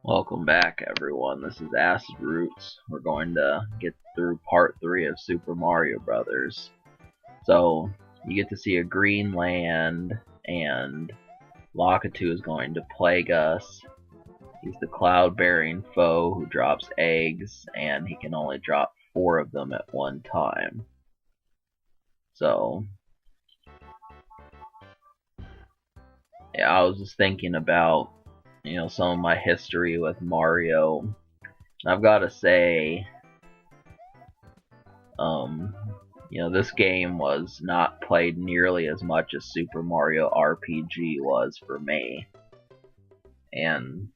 Welcome back, everyone. This is Acid Roots. We're going to get through part 3 of Super Mario Brothers. So, you get to see a green land, and Lakitu is going to plague us. He's the cloud-bearing foe who drops eggs, and he can only drop 4 of them at one time. So, yeah, I was just thinking about some of my history with Mario. I've got to say, this game was not played nearly as much as Super Mario RPG was for me. And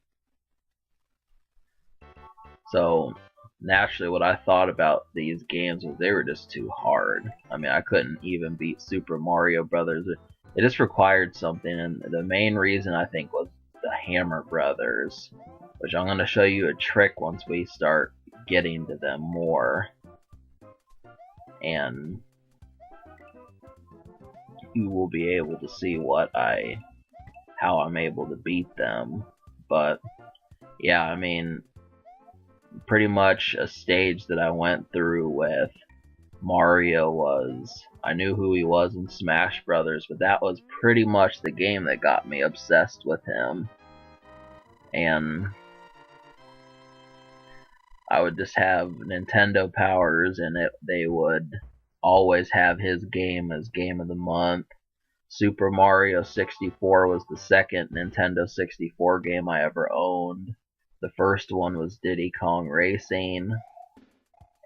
so, naturally, what I thought about these games was they were just too hard. I mean, I couldn't even beat Super Mario Brothers. It just required something, and the main reason I think was the Hammer Brothers, which I'm going to show you a trick once we start getting to them more. And you will be able to see how I'm able to beat them. But yeah, I mean, pretty much a stage that I went through with Mario was, I knew who he was in Smash Brothers, but that was pretty much the game that got me obsessed with him. And I would just have Nintendo powers, and they would always have his game as Game of the Month. Super Mario 64 was the second Nintendo 64 game I ever owned. The first one was Diddy Kong Racing,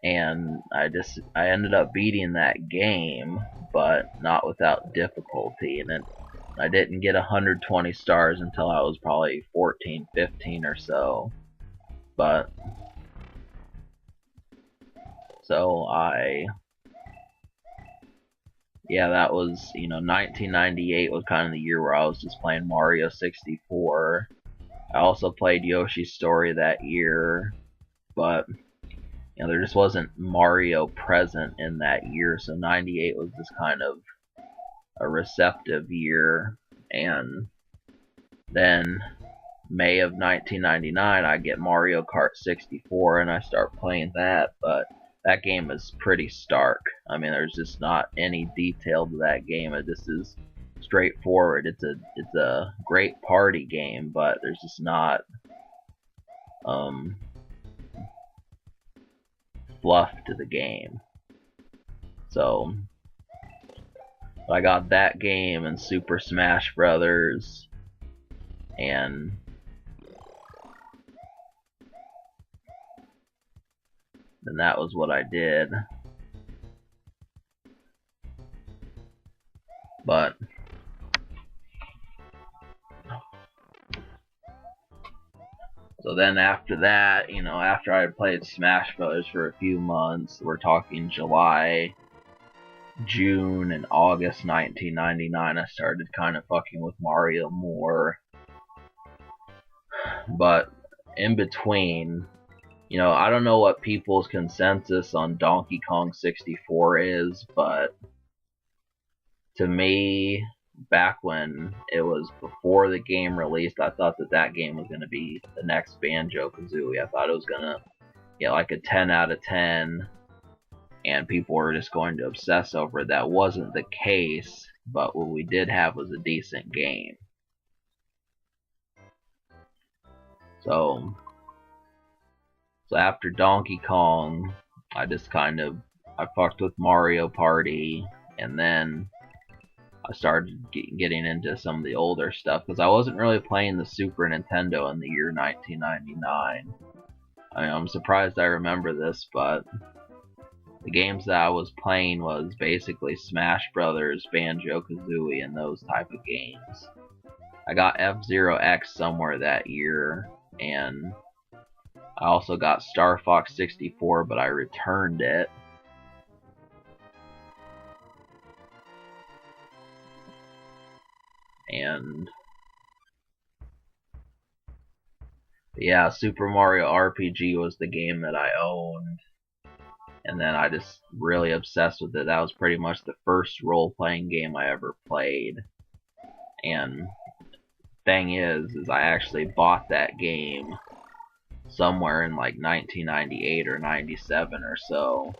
and I ended up beating that game, but not without difficulty, and I didn't get 120 stars until I was probably 14, 15 or so. But so that was, 1998 was kind of the year where I was just playing Mario 64. I also played Yoshi's Story that year, but there just wasn't Mario present in that year, so 98 was just kind of a receptive year. And then May of 1999 I get Mario Kart 64 and I start playing that, but that game is pretty stark. I mean, there's just not any detail to that game. It just is straightforward. It's a great party game, but there's just not fluff to the game. So I got that game and Super Smash Brothers, and then that was what I did. But so then after that, after I had played Smash Brothers for a few months, we're talking July, June, and August 1999, I started kind of fucking with Mario more. But in between, I don't know what people's consensus on Donkey Kong 64 is, but to me, back when it was before the game released, I thought that game was going to be the next Banjo-Kazooie. I thought it was going to get like a 10 out of 10, and people were just going to obsess over it. That wasn't the case, but what we did have was a decent game. So after Donkey Kong, I fucked with Mario Party, and then I started getting into some of the older stuff, because I wasn't really playing the Super Nintendo in the year 1999. I mean, I'm surprised I remember this, but the games that I was playing was basically Smash Brothers, Banjo-Kazooie, and those type of games. I got F-Zero X somewhere that year, and I also got Star Fox 64, but I returned it. And yeah, Super Mario RPG was the game that I owned, and then I just really obsessed with it. That was pretty much the first role-playing game I ever played. And thing is I actually bought that game somewhere in like 1998 or 97 or so,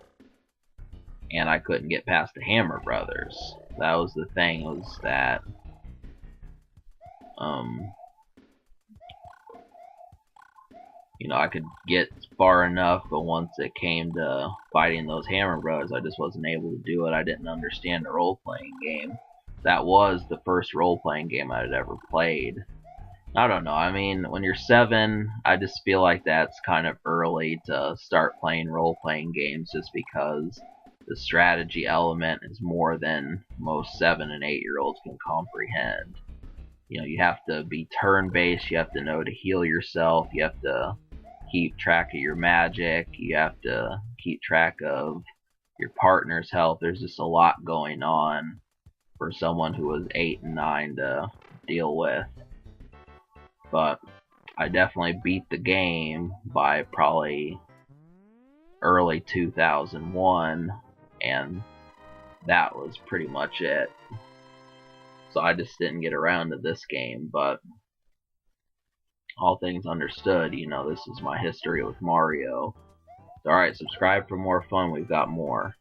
and I couldn't get past the Hammer Brothers. That was the thing, was that you know, I could get far enough, but once it came to fighting those Hammer Brothers, I just wasn't able to do it. I didn't understand the role-playing game. That was the first role-playing game I had ever played. I don't know, I mean, when you're 7, I just feel like that's kind of early to start playing role-playing games, just because the strategy element is more than most 7 and 8-year-olds can comprehend. You know, you have to be turn-based, you have to know to heal yourself, you have to keep track of your magic, you have to keep track of your partner's health. There's just a lot going on for someone who was 8 and 9 to deal with. But I definitely beat the game by probably early 2001, and that was pretty much it. So I just didn't get around to this game, but all things understood, you know, this is my history with Mario. Alright, subscribe for more fun, we've got more.